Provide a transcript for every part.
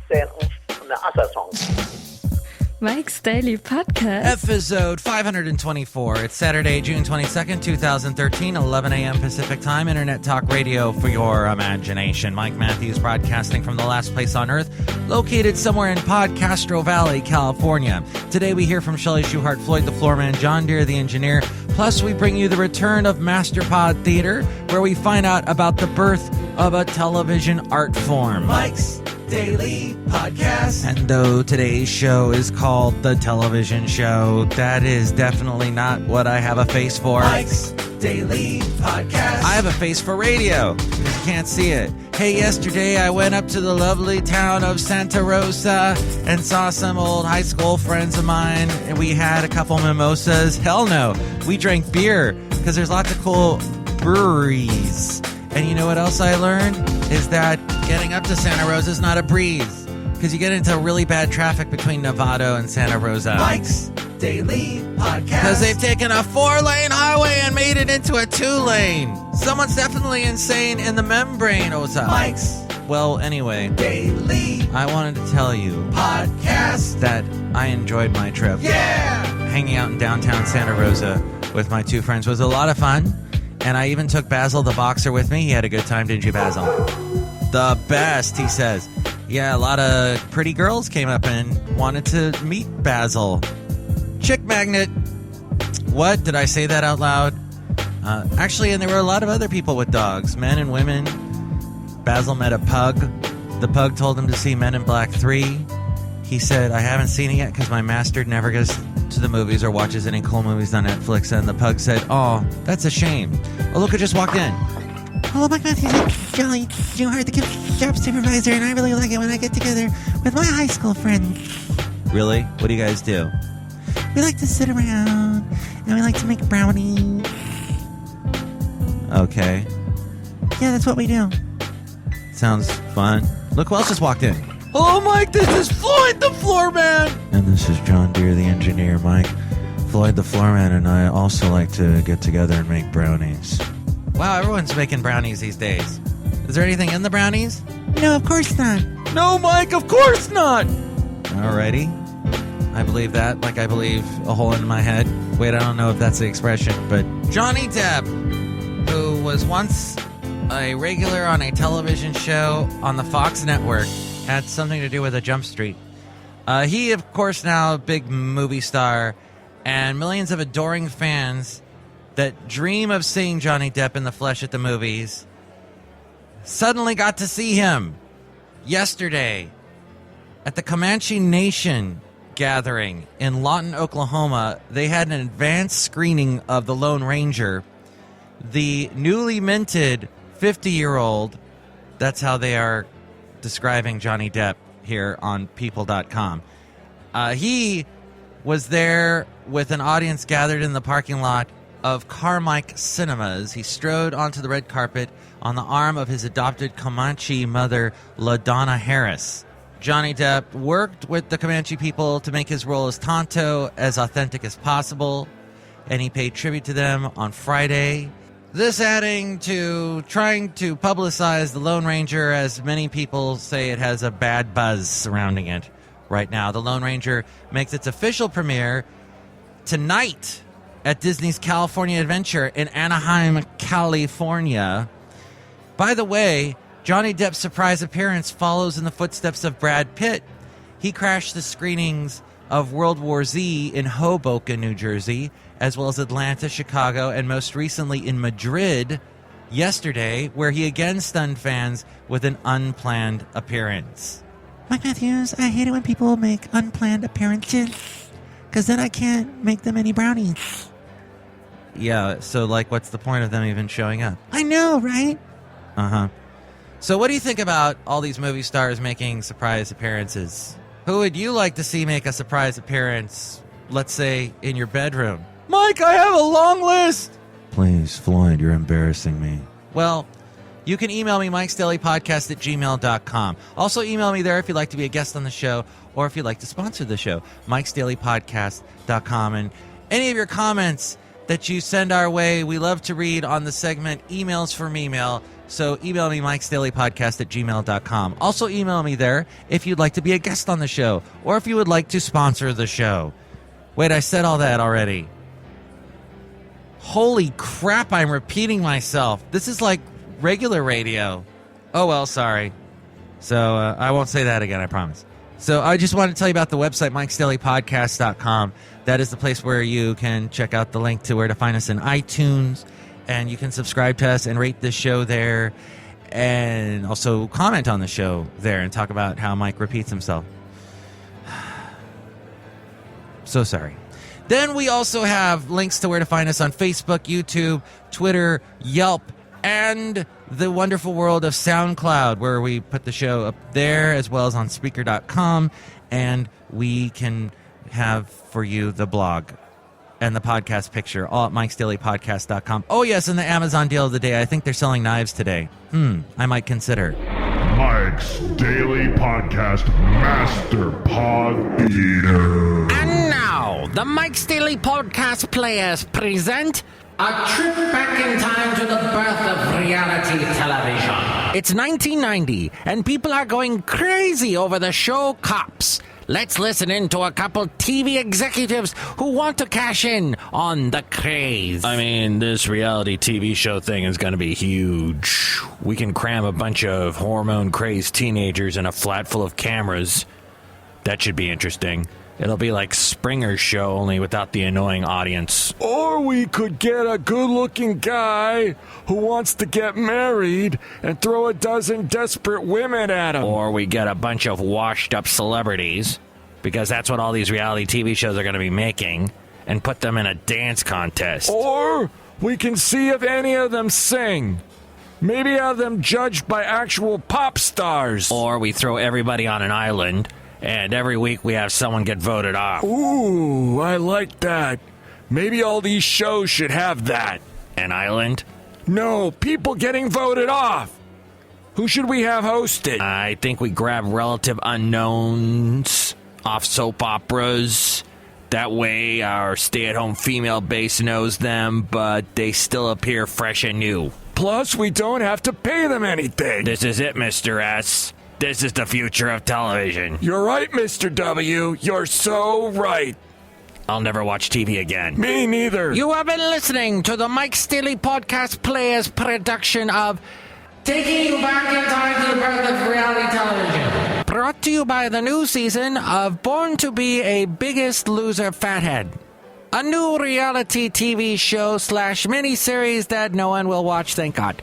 zijn ons een assassong. Mike's Daily Podcast. Effizode 524. It's Saturday, June 22nd, 2013, 11 a.m. Pacific Time. Internet talk radio for your imagination. Mike Matthews broadcasting from the last place on earth, located somewhere in Podcastro Valley, California. Today we hear from Chely Shoehart, Floyd the Floorman, John Deere the engineer. Plus we bring you the return of MASTERPOD Theater, where we find out about the birth of a television art form. Mike's Daily Podcast. And though today's show is called The Television Show, that is definitely not what I have a face for. Mike's Daily Podcast. I have a face for radio. You can't see it. Hey, yesterday I went up to the lovely town of Santa Rosa and saw some old high school friends of mine, and we had a couple mimosas. Hell no, we drank beer because there's lots of cool breweries. And you know what else I learned? Is that getting up to Santa Rosa is not a breeze, because you get into really bad traffic between Novato and Santa Rosa. Mike's Daily Podcast. Because they've taken a 4-lane highway and made it into a 2-lane. Someone's definitely insane in the membrane, Osa. Mike's. Well, anyway. Daily. I wanted to tell you. Podcast. That I enjoyed my trip. Yeah! Hanging out in downtown Santa Rosa with my two friends was a lot of fun. And I even took Basil the boxer with me. He had a good time, didn't you, Basil? The best, he says. Yeah, a lot of pretty girls came up and wanted to meet Basil. Chick magnet. What? Did I say that out loud? Actually, and there were a lot of other people with dogs, men and women. Basil met a pug. The pug told him to see Men in Black 3. He said, I haven't seen it yet because my master never goes to the movies or watches any cool movies on Netflix. And the pug said, oh, that's a shame. Oh, look, it just walked in. Hello, Mike Matthews. I'm Chely Shoehart, the gift shop supervisor, and I really like it when I get together with my high school friends. Really? What do you guys do? We like to sit around, and we like to make brownies. Okay. Yeah, that's what we do. Sounds fun. Look who else just walked in. Hello, Mike. This is Floyd the Floorman. And this is John Deere the engineer, Mike. Floyd the Floorman and I also like to get together and make brownies. Wow, everyone's making brownies these days. Is there anything in the brownies? No, of course not. No, Mike, of course not. Alrighty. I believe that, like I believe a hole in my head. Wait, I don't know if that's the expression, but Johnny Depp, who was once a regular on a television show on the Fox network, had something to do with a Jump Street. He, of course, now a big movie star, and millions of adoring fans that dream of seeing Johnny Depp in the flesh at the movies suddenly got to see him yesterday at the Comanche Nation gathering in Lawton, Oklahoma. They had an advanced screening of The Lone Ranger, the newly minted 50-year-old. That's how they are describing Johnny Depp here on people.com. He was there with an audience gathered in the parking lot of Carmike Cinemas. He strode onto the red carpet on the arm of his adopted Comanche mother, LaDonna Harris. Johnny Depp worked with the Comanche people to make his role as Tonto as authentic as possible, and he paid tribute to them on Friday. This adding to trying to publicize The Lone Ranger, as many people say it has a bad buzz surrounding it right now. The Lone Ranger makes its official premiere tonight at Disney's California Adventure in Anaheim, California. By the way, Johnny Depp's surprise appearance follows in the footsteps of Brad Pitt. He crashed the screenings of World War Z in Hoboken, New Jersey, as well as Atlanta, Chicago, and most recently in Madrid yesterday, where he again stunned fans with an unplanned appearance. Mike Matthews, I hate it when people make unplanned appearances, because then I can't make them any brownies. Yeah, so, like, what's the point of them even showing up? I know, right? Uh-huh. So what do you think about all these movie stars making surprise appearances? Who would you like to see make a surprise appearance, let's say, in your bedroom? Mike, I have a long list! Please, Floyd, you're embarrassing me. Well, you can email me, mikesdailypodcast@gmail.com. Also email me there if you'd like to be a guest on the show, or if you'd like to sponsor the show, mikesdailypodcast.com. And any of your comments that you send our way, we love to read on the segment Emails from Email. So email me, mikesdailypodcast@gmail.com. Also email me there if you'd like to be a guest on the show or if you would like to sponsor the show. Wait, I said all that already. Holy crap, I'm repeating myself. This is like regular radio. Oh, well, sorry. So I won't say that again, I promise. So I just wanted to tell you about the website, mikesdailypodcast.com. That is the place where you can check out the link to where to find us in iTunes. And you can subscribe to us and rate this show there. And also comment on the show there and talk about how Mike repeats himself. So sorry. Then we also have links to where to find us on Facebook, YouTube, Twitter, Yelp, and the wonderful world of SoundCloud, where we put the show up there, as well as on Spreaker.com. And we can have for you the blog and the podcast picture, all at mikesdailypodcast.com. Oh, yes, and the Amazon deal of the day. I think they're selling knives today. I might consider. Mike's Daily Podcast MASTERPOD THEATER. And now, the Mike's Daily Podcast Players present a trip back in time to the birth of reality television. It's 1990, and people are going crazy over the show Cops. Let's listen in to a couple TV executives who want to cash in on the craze. I mean, this reality TV show thing is going to be huge. We can cram a bunch of hormone-crazed teenagers in a flat full of cameras. That should be interesting. It'll be like Springer's show, only without the annoying audience. Or we could get a good-looking guy who wants to get married and throw a dozen desperate women at him. Or we get a bunch of washed-up celebrities, because that's what all these reality TV shows are going to be making, and put them in a dance contest. Or we can see if any of them sing. Maybe have them judged by actual pop stars. Or we throw everybody on an island, and every week we have someone get voted off. Ooh, I like that. Maybe all these shows should have that. An island? No, people getting voted off. Who should we have hosted? I think we grab relative unknowns off soap operas. That way our stay-at-home female base knows them, but they still appear fresh and new. Plus, we don't have to pay them anything. This is it, Mr. S. This is the future of television. You're right, Mr. W. You're so right. I'll never watch TV again. Me neither. You have been listening to the Mike's Daily Podcast Players production of Taking You Back in Time to the Birth of Reality Television. Brought to you by the new season of Born to Be a Biggest Loser Fathead. A new reality TV show / miniseries that no one will watch, thank God.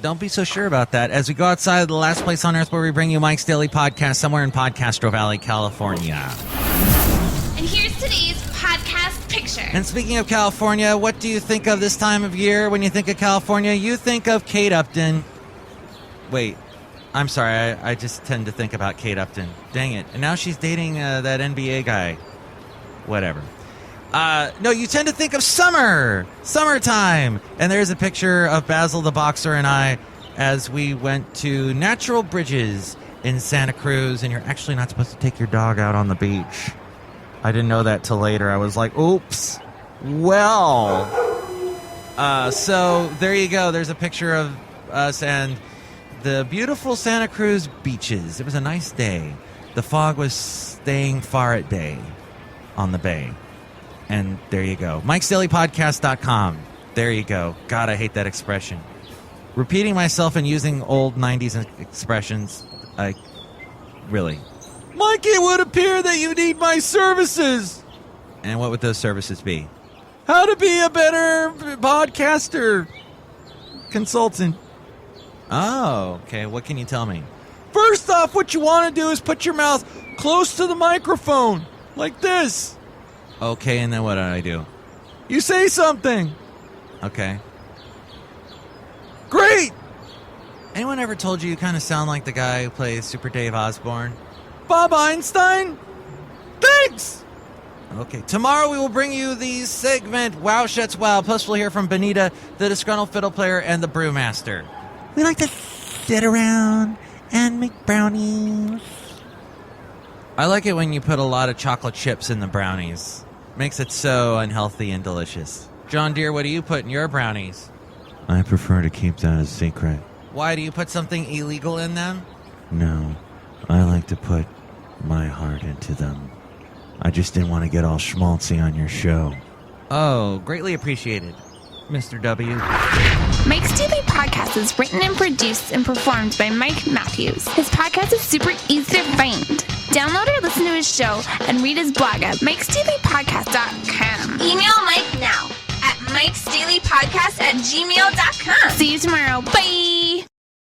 Don't be so sure about that. As we go outside of the last place on earth where we bring you Mike's Daily Podcast, somewhere in Podcastro Valley, California. And here's today's podcast picture. And speaking of California, what do you think of this time of year when you think of California? You think of Kate Upton. Wait, I'm sorry, I just tend to think about Kate Upton. Dang it. And now she's dating that NBA guy. Whatever. No, you tend to think of summertime. And there's a picture of Basil the Boxer and I as we went to Natural Bridges in Santa Cruz. And you're actually not supposed to take your dog out on the beach. I didn't know that till later. I was like, oops. Well. So there you go. There's a picture of us and the beautiful Santa Cruz beaches. It was a nice day. The fog was staying far at day on the bay. And there you go. Mike'sDailyPodcast.com. There you go. God, I hate that expression. Repeating myself and using old 90s expressions, really. Mike, it would appear that you need my services. And what would those services be? How to be a better podcaster consultant. Oh, okay. What can you tell me? First off, what you want to do is put your mouth close to the microphone, like this. Okay, and then what do I do? You say something. Okay. Great! Anyone ever told you kind of sound like the guy who plays Super Dave Osborne? Bob Einstein? Thanks! Okay, tomorrow we will bring you the segment WOW SCHATZ WOW. Plus we'll hear from Benita, the Disgruntled Fiddle Player, and the Brewmaster. We like to sit around and make brownies. I like it when you put a lot of chocolate chips in the brownies. Makes it so unhealthy and delicious. John Deere, what do you put in your brownies? I prefer to keep that a secret. Why, do you put something illegal in them? No, I like to put my heart into them. I just didn't want to get all schmaltzy on your show. Oh, greatly appreciated, Mr. W. Mike's Daily Podcast is written and produced and performed by Mike Matthews. His podcast is super easy to find. Download or listen to his show and read his blog at mikesdailypodcast.com. Email Mike now at mikesdailypodcast@gmail.com. See you tomorrow. Bye!